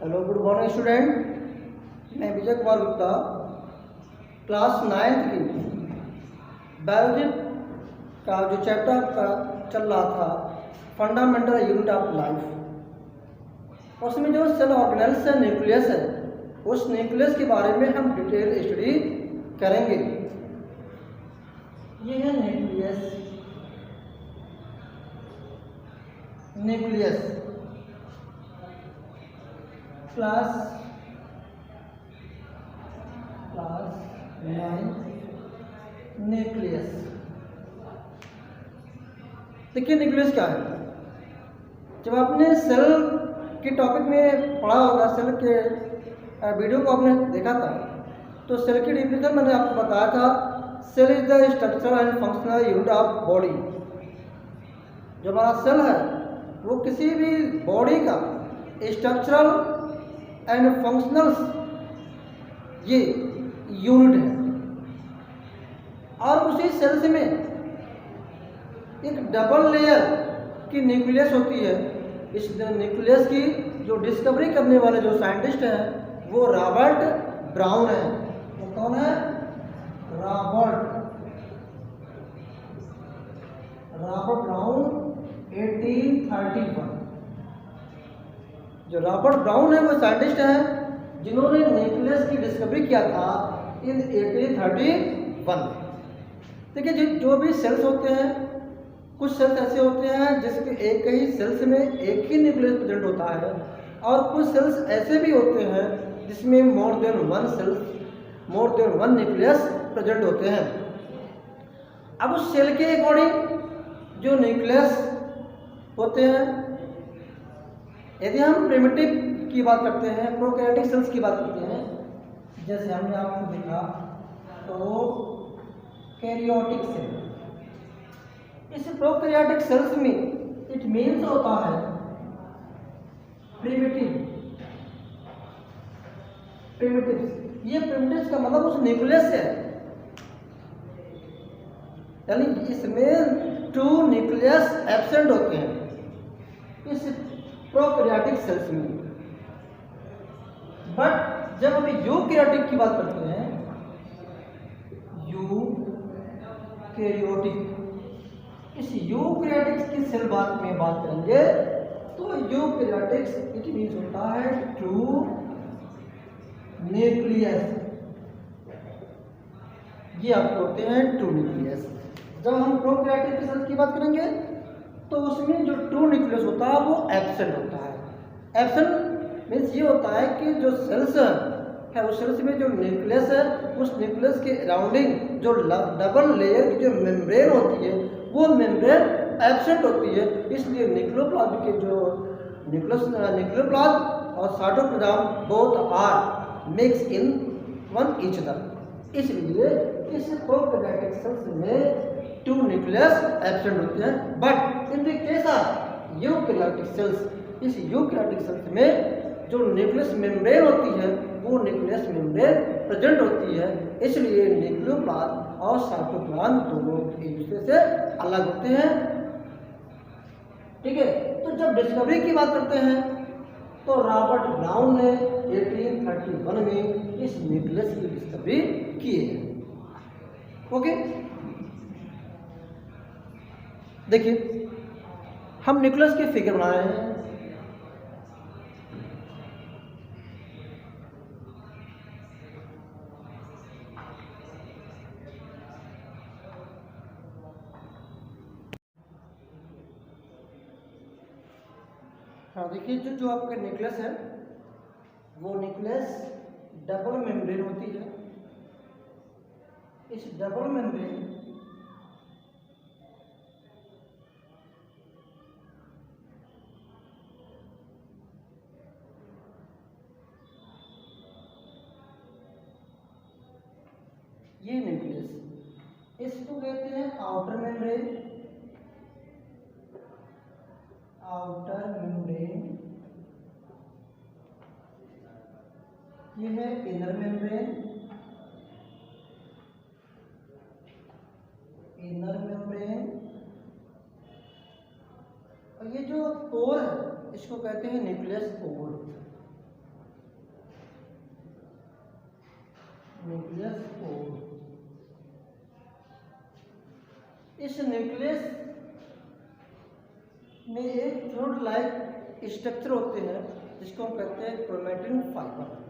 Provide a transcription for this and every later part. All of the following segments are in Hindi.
हेलो गुड मॉर्निंग स्टूडेंट, मैं विजय कुमार गुप्ता क्लास 9th की बायोलॉजी का जो चैप्टर का चल रहा था फंडामेंटल यूनिट ऑफ लाइफ, उसमें जो सेल ऑर्गेनेल्स है, न्यूक्लियस है, उस न्यूक्लियस के बारे में हम डिटेल स्टडी करेंगे। ये है न्यूक्लियस क्लास 9 न्यूक्लियस। देखिए न्यूक्लियस क्या है। जब आपने सेल के टॉपिक में पढ़ा होगा, सेल के वीडियो को आपने देखा था, तो सेल की डिफिनेशन मैंने आपको बताया था, cell is the structural and functional unit of body. जो हमारा सेल है वो किसी भी बॉडी का स्ट्रक्चरल एंड फंक्शनल ये यूनिट है, और उसी सेल्स में एक डबल लेयर की न्यूक्लियस होती है। इस न्यूक्लियस की जो डिस्कवरी करने वाले जो साइंटिस्ट हैं वो रॉबर्ट ब्राउन है। वो कौन है? Robert brown 1831। जो रॉबर्ट ब्राउन है वो साइंटिस्ट है जिन्होंने न्यूक्लियस की डिस्कवरी किया था इन 1831। देखिए जो भी सेल्स होते हैं, कुछ सेल्स ऐसे होते हैं जिसके एक ही सेल्स में एक ही न्यूक्लियस प्रेजेंट होता है, और कुछ सेल्स ऐसे भी होते हैं जिसमें more than one nucleus present होते हैं। अब उस सेल के अकॉर्डिंग जो न्यूक्लियस होते हैं, यदि हम प्रिमिटिव की बात करते हैं, प्रोकैरियोटिक सेल्स की बात करते हैं, जैसे हमने आपको देखा तो कैरियोटिक सेल, इस प्रोकैरियोटिक सेल्स में इट मीन्स होता है प्रिमिटिव। ये प्रिमिटिव का मतलब उस न्यूक्लियस है, यानी इसमें 2 न्यूक्लियस एब्सेंट होते हैं इस प्रोकैरियोटिक सेल्स में। बट जब हम यूकैरियोटिक की बात करते हैं, यूकैरियोटिक, इस यूकैरियोटिक की सेल में बात करेंगे तो यूकैरियोटिक्स इट मीन्स होता है 2 न्यूक्लियस। ये आपको होते हैं 2 न्यूक्लियस। जब हम प्रोकैरियोटिक की सेल की बात करेंगे तो उसमें जो 2 न्यूक्लियस होता है वो एब्सेंट होता है। एब्सेंट मीन्स ये होता है कि जो सेल्स है उस सेल्स में जो न्यूक्लियस है, उस न्यूक्लियस के अराउंडिंग जो डबल लेयर की जो मेम्ब्रेन होती है वो मेम्ब्रेन एब्सेंट होती है। इसलिए न्यूक्लियोप्लाज्म के जो न्यूक्लियोप्लाज्म और cytoplasm both are mix in one each other. इसलिए इस प्रोकैरियोटिक सेल्स में 2 न्यूक्लियस एब्सेंट होते हैं। But in the case of eukaryotic sales, इस यूकैरियोटिक सेल्स में जो न्यूक्लियस मेम्ब्रेन होती है वो न्यूक्लियस मेम्ब्रेन प्रेजेंट होती है। इसलिए न्यूक्लियोप्लाज्म और साइटोप्लाज्म दोनों एक दूसरे से अलग होते हैं। ठीक है, तो जब डिस्कवरी की बात करते हैं तो रॉबर्ट ब्राउन ने 1831 में इस न्यूक्लियस की डिस्कवरी की है। ओके, देखिए हम न्यूक्लियस की फिगर बना रहे हैं। हाँ देखिए, जो आपका न्यूक्लियस है वो न्यूक्लियस डबल मेम्ब्रेन होती है। इस डबल मेम्ब्रेन ये न्यूक्लियस, इसको कहते हैं आउटर मेम्ब्रेन। ये है इनर मेम्ब्रेन। और ये जो कोर है इसको कहते हैं न्यूक्लियस कोर। इस न्यूक्लियस में एक फ्लूइड लाइक स्ट्रक्चर होते हैं जिसको हम कहते हैं क्रोमैटिन फाइबर।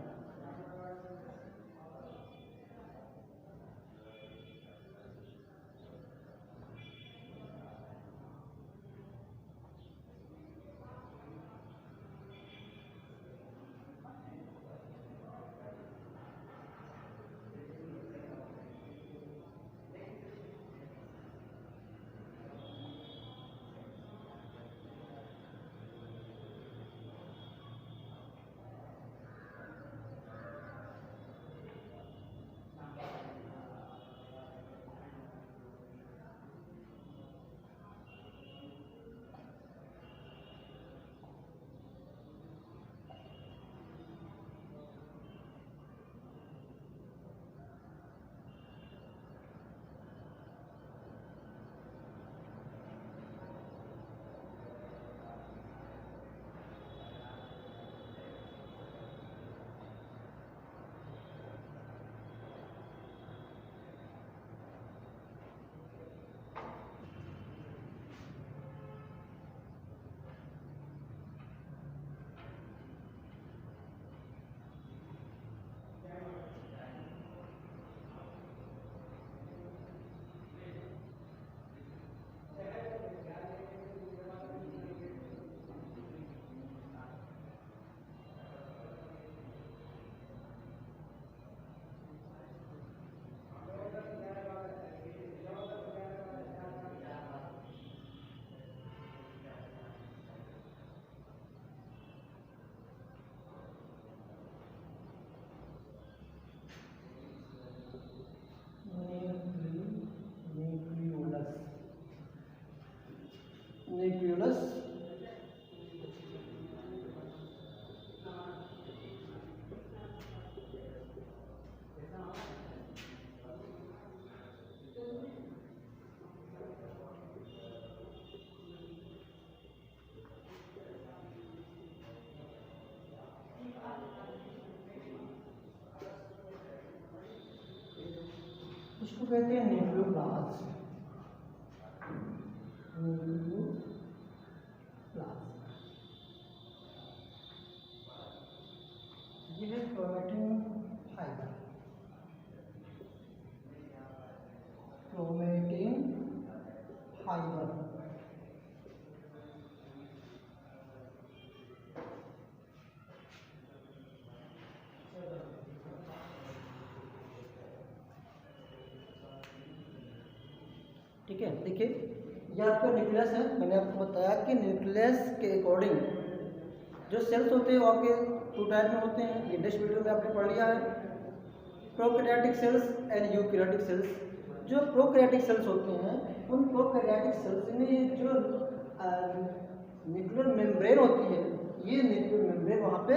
न्यूक्लियस इसको कहते हैं न्यूक्लियोप्लास्ट। ये है क्रोमैटिन फाइबर। क्रोमैटिन फाइबर ठीक है। देखिए ये आपका न्यूक्लियस है। मैंने आपको बताया कि न्यूक्लियस के अकॉर्डिंग जो सेल्स होते हैं वो आपके टू टाइप में होते हैं। ये नेक्स्ट वीडियो में आपने पढ़ लिया है, prokaryotic cells and eukaryotic cells. जो प्रोकैरियोटिक सेल्स होते हैं उन प्रोकैरियोटिक सेल्स में जो न्यूक्लियर मेम्ब्रेन होती है, ये न्यूक्लियर मेम्ब्रेन वहाँ पे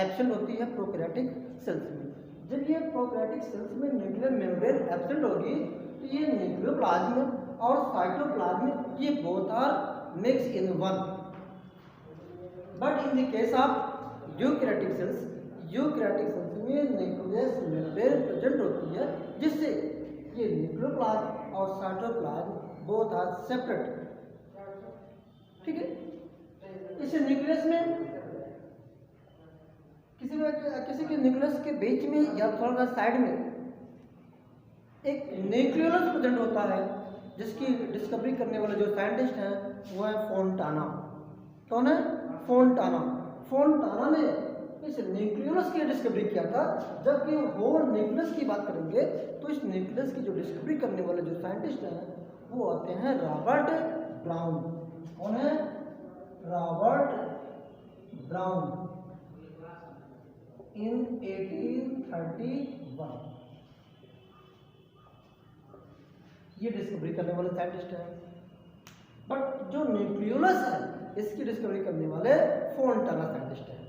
एब्सेंट होती है प्रोकैरियोटिक सेल्स में। जब ये प्रोकैरियोटिक सेल्स में न्यूक्लियर मेम्ब्रेन एब्सेंट होगी तो ये न्यूक्लियोप्लाज्म और साइटोप्लाज्म ये both are mix in one. But in the case of eukaryotic cells में न्यूक्लियस मेम्ब्रेन प्रेजेंट होती है जिससे ये न्यूक्लियोप्लाज्म और साइटोप्लाज्म बोथ आर सेपरेट। ठीक है। इस न्यूक्लियस में किसी के न्यूक्लियस के बीच में या थोड़ा सा साइड में एक न्यूक्लियोलस प्रेजेंट होता है जिसकी डिस्कवरी करने वाले जो साइंटिस्ट हैं वो है फोंटाना। कौन है? फोंटाना। फोंटाना ने इस न्यूक्लियोलस की डिस्कवरी किया था। जबकि होल न्यूक्लियस की बात करेंगे तो इस न्यूक्लियस की जो डिस्कवरी करने वाले जो साइंटिस्ट हैं वो आते हैं रॉबर्ट ब्राउन। कौन है? रॉबर्ट ब्राउन इन 1831 ये डिस्कवरी करने वाले साइंटिस्ट हैं। बट जो न्यूक्लियोलस है इसकी डिस्कवरी करने वाले फोंटाना साइंटिस्ट हैं।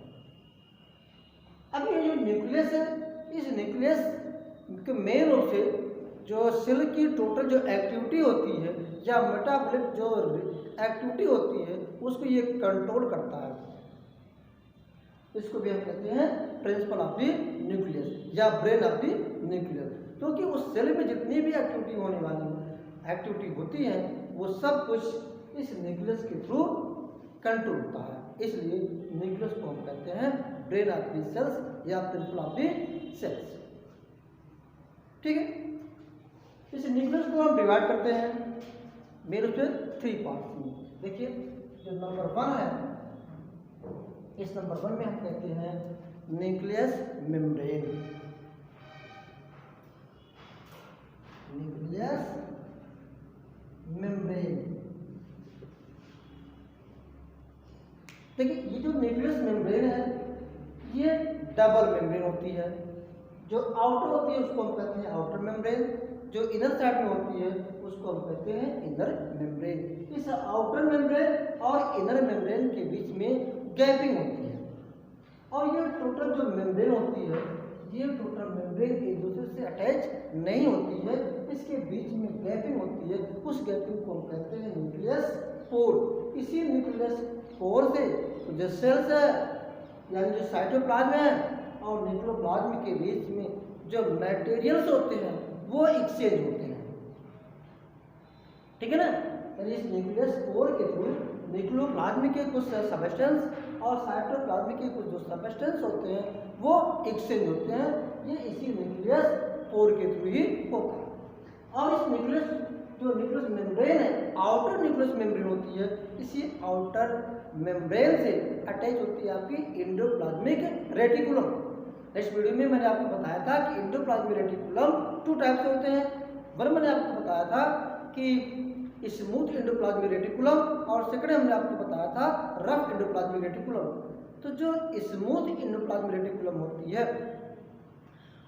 अब ये जो न्यूक्लियस है, इस न्यूक्लियस के मेन रूप से जो सेल की टोटल जो एक्टिविटी होती है या मेटाबॉलिक जो एक्टिविटी होती है उसको ये कंट्रोल करता है। इसको भी हम कहते हैं प्रिंसिपल ऑफ द न्यूक्लियस या ब्रेन ऑफ द न्यूक्लियस। क्योंकि उस सेल में जितनी भी एक्टिविटी होने वाली एक्टिविटी होती है वो सब कुछ इस न्यूक्लियस के थ्रू कंट्रोल होता है। इसलिए न्यूक्लियस को हम कहते हैं ब्रेन ऑफ दी सेल्स या प्रिंसिपल ऑफ दी सेल्स। ठीक है, इस न्यूक्लियस को हम डिवाइड करते हैं मेरे उसमें 3 पार्ट्स में। देखिए जो नंबर 1 है, इस नंबर 1 में हम कहते हैं न्यूक्लियस मेम्ब्रेन। न्यूक्लियस मेम्ब्रेन, देखिए ये जो न्यूक्लियस मेम्ब्रेन है ये डबल मेम्ब्रेन होती है। जो आउटर होती है उसको हम कहते हैं आउटर मेम्ब्रेन, जो इनर साइड में होती है उसको हम कहते हैं इनर मेम्ब्रेन। इस आउटर मेम्ब्रेन और इनर मेम्ब्रेन के बीच में गैपिंग होती है और ये टोटल जो मेम्ब्रेन होती है ये टोटल मेम्ब्रेन एक दूसरे से अटैच नहीं होती है, इसके बीच में गैपिंग होती है। उस गैपिंग को हम कहते हैं न्यूक्लियस पोर। इसी न्यूक्लियस पोर से जो सेल्स है यानी जो साइटोप्लाज्म है और न्यूक्लियोप्लाज्म के बीच में जो मटेरियल्स होते हैं वो एक्सचेंज होते हैं। ठीक है ना, यानी इस न्यूक्लियस पोर के थ्रू न्यूक्लियोप्लाज्म के कुछ सबस्टेंस और साइटोप्लाज्म के कुछ जो सबस्टेंस होते हैं वो एक्सचेंज होते हैं। ये इसी न्यूक्लियस पोर के थ्रू ही होता है। और इस न्यूक्लियस जो न्यूक्लियस मेम्ब्रेन है, आउटर न्यूक्लियस मेम्ब्रेन होती है, इसी आउटर मेम्ब्रेन से अटैच होती है आपकी एंडोप्लाज्मिक रेटिकुलम। नेक्स्ट वीडियो में मैंने आपको बताया था कि एंडोप्लाज्मिक रेटिकुलम 2 टाइप से होते हैं। वन मैंने आपको बताया था कि स्मूथ एंडोप्लाज्मिक रेटिकुलम और सेकंड हमने आपको बताया था रफ एंडोप्लाज्मिक रेटिकुलम। तो जो स्मूथ एंडोप्लाज्मिक रेटिकुलम होती है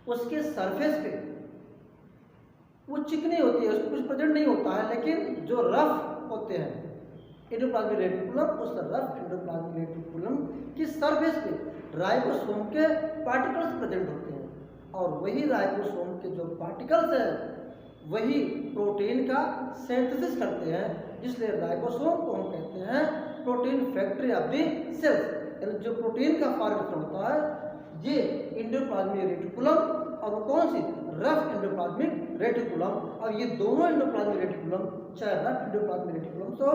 उसके सरफेस पे वो चिकनी होती है, उसमें कुछ प्रेजेंट नहीं होता है, लेकिन जो रफ होते हैं एंडोप्लाज्मिक रेटिकुलम, उस रफ एंडोप्लाज्मिक रेटिकुलम की सरफेस पे राइबोसोम के पार्टिकल्स प्रेजेंट होते हैं और वही राइबोसोम के जो पार्टिकल्स हैं वही प्रोटीन का सिंथेसिस करते हैं, जिसलिए राइबोसोम को हम कहते हैं protein factory of the cells. यानी जो प्रोटीन का फॉर्मेशन होता है ये एंडोप्लाज्मिक रेटिकुलम और वो कौन सी रफ एंडोप्लाज्मिक रेटिकुलम, और ये दोनों एंडोप्लाज्मिक रेटिकुलम चाहे रफ एंडोप्लाज्मिक रेटिकुलम हो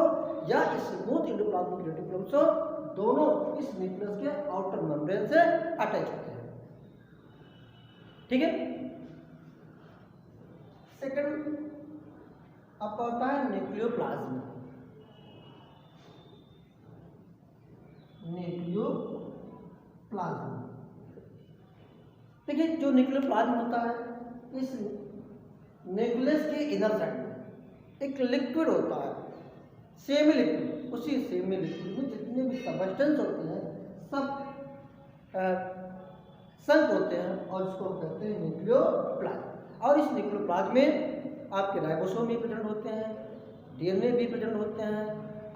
या स्मूथ एंडोप्लाज्मिक रेटिकुलम हो, दोनों इस न्यूक्लियस के आउटर मेम्ब्रेन से अटैच होते हैं। ठीक है, सेकंड आपका होता है न्यूक्लियोप्लाज्म। न्यूक्लियोप्लाज्म, देखिए जो न्यूक्लियोप्लाज्म होता है इस न्यूक्लियस के इनर साइड में एक लिक्विड होता है, सेमी लिक्विड। उसी सेमी लिक्विड में जितने भी सबस्टेंस होते हैं सब संक होते हैं और इसको कहते हैं न्यूक्लियोप्लाज्म। और इस न्यूक्लियोप्लाज्म में आपके राइबोसोम भी प्रेजेंट होते हैं, डीएनए भी प्रेजेंट होते हैं,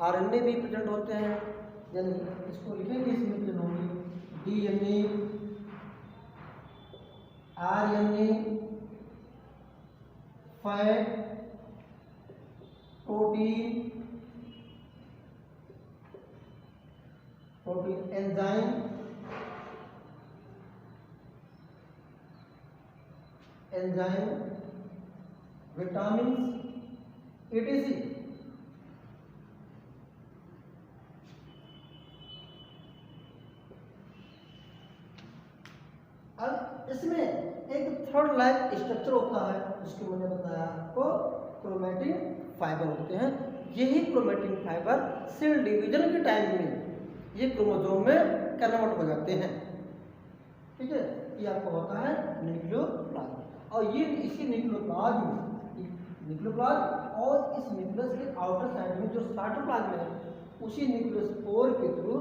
आरएनए भी प्रेजेंट होते हैं। यानी इसको लिखेंगे इसमें प्रेजेंट होंगे DNA, RNA, fat, protein, enzyme, vitamin etc। अब इसमें एक थर्ड लाइक स्ट्रक्चर होता है जिसको मैंने बताया आपको क्रोमैटिन फाइबर होते हैं। यही क्रोमैटिन फाइबर सेल डिवीजन के टाइम में ये क्रोमोसोम में कन्वर्ट हो जाते हैं। ठीक है, ये आपको होता है न्यूक्लियोप्लाज्म। और ये इसी न्यूक्लियोप्लाज्म और इस न्यूक्लियस के आउटर साइड में जो साइटोप्लाज्म है उसी न्यूक्लियस पोर के थ्रू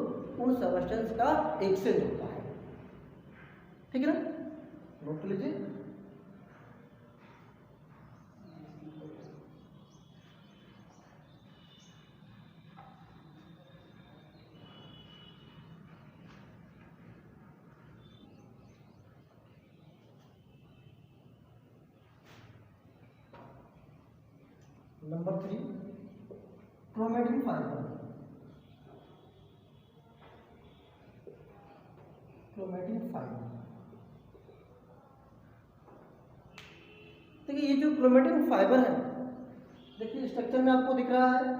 उन सबस्टेंस का एक्सचेंज होता है। ठीक है ना, नोट कर लीजिए। Number 3 chromatin fibre. Chromatin fibre, देखिए ये जो क्रोमैटिन फाइबर है देखिए स्ट्रक्चर में आपको दिख रहा है,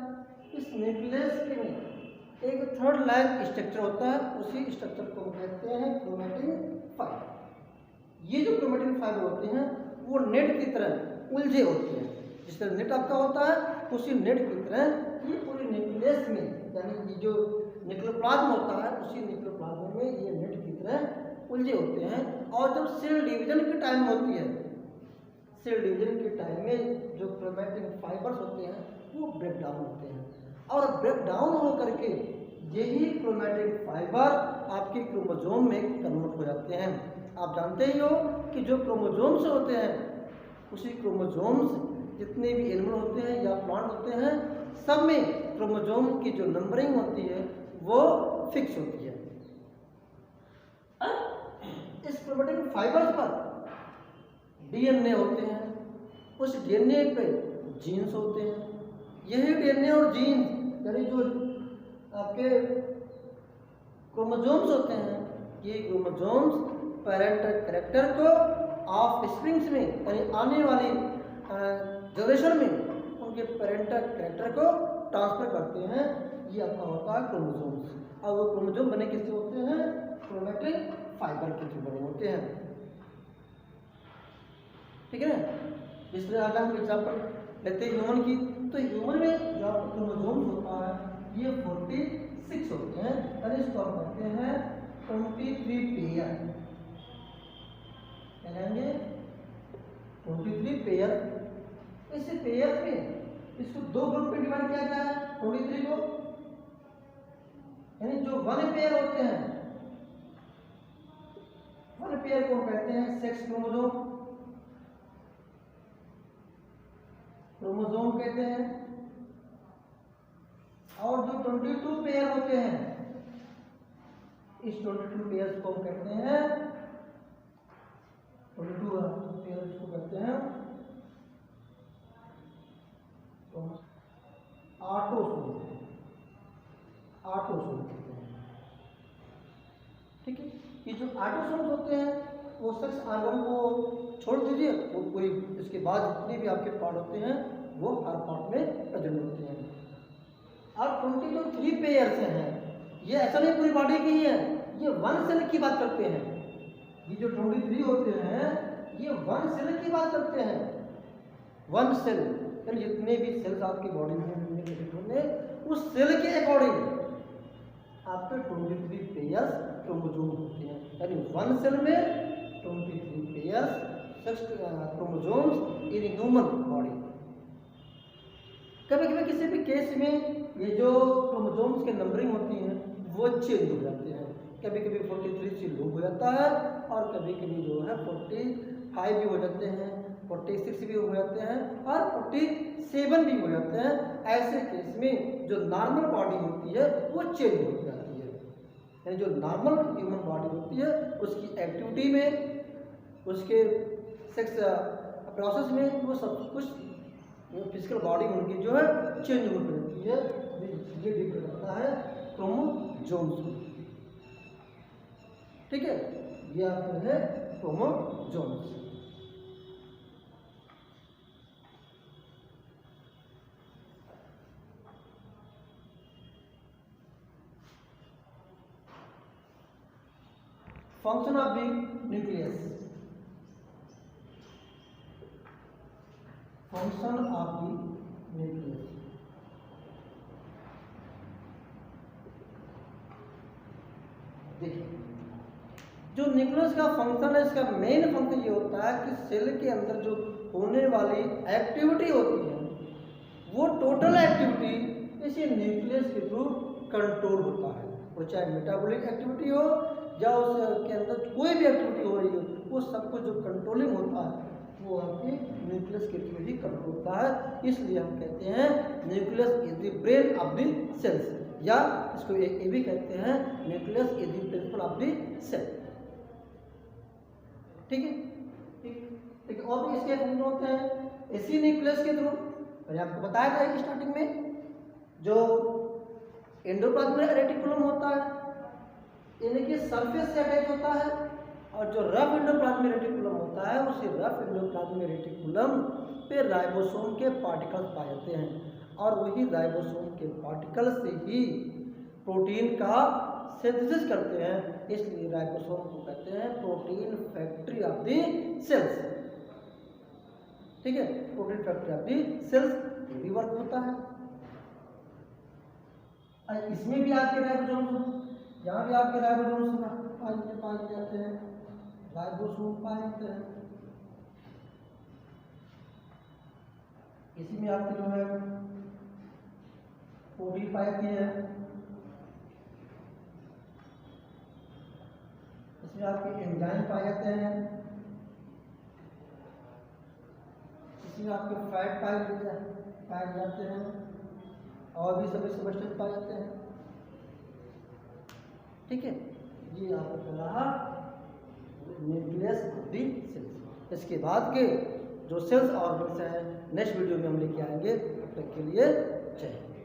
इस न्यूक्लियस के में एक थर्ड लाइन स्ट्रक्चर होता है, उसी स्ट्रक्चर को कहते हैं क्रोमैटिन फाइबर। ये जो क्रोमैटिन फाइबर होते हैं वो नेट की तरह उलझे होते हैं, जिस तरह नेट आपका होता है उसी नेट की तरह ये पूरे न्यूक्लियस में, यानी ये जो न्यूक्लियोप्लाज्म होता है उसी न्यूक्लियोप्लाज्म में ये नेट की तरह उलझे होते हैं। और जब सेल डिवीजन की टाइम होती है, सेल डिवीजन के टाइम में जो क्रोमैटिन फाइबर्स होते हैं वो ब्रेक डाउन होते हैं, और ब्रेक डाउन हो करके यही क्रोमैटिन फाइबर आपके क्रोमोसोम में कन्वर्ट हो जाते हैं। आप जानते ही हो कि जो क्रोमोसोम्स होते हैं उसी क्रोमोसोम्स जितने भी एनिमल होते हैं या प्लांट होते हैं सब में क्रोमोसोम की जो नंबरिंग होती है वो फिक्स होती है। इस क्रोमैटिन फाइबर्स पर डीएनए होते हैं, उस डीएनए पे जीन्स होते हैं। यही डीएनए और जीन्स यानी जो आपके क्रोमोसोम्स होते हैं, ये क्रोमोसोम्स पेरेंटल कैरेक्टर को ऑफ स्प्रिंग्स में यानी आने वाली जनरेशन में उनके पेरेंटल कैरेक्टर को ट्रांसफर करते हैं। ये अपना होता है क्रोमोसोम्स, और वो क्रोमोसोम बने किससे होते हैं? क्रोमैटिन फाइबर के थ्रू बने होते हैं। ठीक है ना? जिस तरह अगर हम एग्जाम्पल लेते हैं ह्यूमन की, तो ह्यूमन में जो क्रोमोसोम्स होता है ये 46 होते हैं, यानी इसको हम कहते हैं 23 पेयर। क्या कहेंगे? 23 पेयर। इस पेयर में इसको दो ग्रुप में डिवाइड किया गया है 23 को, यानी जो 1 पेयर होते हैं, 1 पेयर को हम कहते हैं सेक्स क्रोमोसोम, क्रोमोसोम कहते हैं। और जो 22 पेयर होते हैं, इस 22 पेयर को हम कहते हैं 22 पेयर को कहते हैं ऑटोसोम, ऑटोसोम कहते हैं। ठीक है, ये जो ऑटोसोम होते हैं वो सेक्स ऑर्गन को छोड़ दीजिए, वो पूरी इसके बाद जितने भी आपके पार्ट होते हैं वो हर पार्ट में प्रेजेंट होते हैं। अब 23 पेयर्स हैं, ये ऐसा नहीं पूरी बॉडी की है, ये 1 सेल की बात करते हैं। ये जो 23 होते हैं ये 1 सेल की बात करते हैं। 1 सेल यानी जितने भी सेल्स आपकी बॉडी में होंगे उस सेल के अकॉर्डिंग आपके 23 पेयर्स क्रोमोसोम होते हैं, यानी 1 सेल में 23 pairs sex chromosomes in human body. कभी कभी किसी भी केस में ये जो क्रोमोसोम्स के नंबरिंग होती है वो चेंज हो जाते हैं, कभी कभी 43 से लो हो जाता है और कभी कभी जो है 45 भी हो जाते हैं, 46 भी हो जाते हैं और 47 भी हो जाते हैं। ऐसे केस में जो नॉर्मल बॉडी होती है वो चेंज हो जाती है, यानी जो नॉर्मल ह्यूमन बॉडी होती है उसकी एक्टिविटी में, उसके सेक्स प्रोसेस में वो सब कुछ फिजिकल बॉडी उनकी जो है चेंज होती रहती है। ये डिपेंड करता है क्रोमोसोम्स में। ठीक है, ये आपका है chromosomes. Function of the nucleus, function of the nucleus. देखिए जो न्यूक्लियस का फंक्शन है, इसका मेन फंक्शन ये होता है कि सेल के अंदर जो होने वाली एक्टिविटी होती है वो टोटल एक्टिविटी इसी न्यूक्लियस के थ्रू कंट्रोल होता है। वो चाहे मेटाबॉलिक एक्टिविटी हो या उसके अंदर कोई भी एक्टिविटी हो रही हो, वो सब कुछ जो कंट्रोलिंग होता है वो आपके न्यूक्लियस के थ्रू ही कंट्रोल होता है। इसलिए हम कहते हैं nucleus is the brain of the cells, या इसको ये भी कहते हैं nucleus is the principal of the cell. ठीक है, ठीक। और भी इसके फंक्शन होते हैं इसी न्यूक्लियस के थ्रू। मैंने आपको बताया था स्टार्टिंग में, जो एंडोप्लाज्मिक रेटिकुलम होता है यानी कि सरफेस से अटैच होता है और जो रफ एंडोप्लाज्मिक रेटिकुलम होता है उसी रफ एंडोप्लाज्मिक रेटिकुलम पे राइबोसोम के पार्टिकल्स पाए जाते हैं और वही राइबोसोम के पार्टिकल से ही प्रोटीन का सिंथेसिस करते हैं, इसलिए राइबोसोम को कहते हैं protein factory of the cells. ठीक है, protein factory of the cells ये भी वर्क होता है। इसमें भी आपके राइबोसोम, यहाँ भी आपके राइबोसोम पाए जाते हैं, राइबोसोम पाए जाते हैं। इसी में आपके जो है प्रोटीन पाई जाती है, इसमें आपके एंजाइम पाए जाते हैं, इसमें आपके फैट पाए जाते हैं और भी सभी सबस्टेंस पाए जाते हैं। ठीक है, ये आपको रहा न्यूक्लियस ऑफ द सेल्स। इसके बाद के जो सेल्स ऑर्गन्स हैं नेक्स्ट वीडियो में हम लेके आएंगे। तब तक के लिए जय हिंद।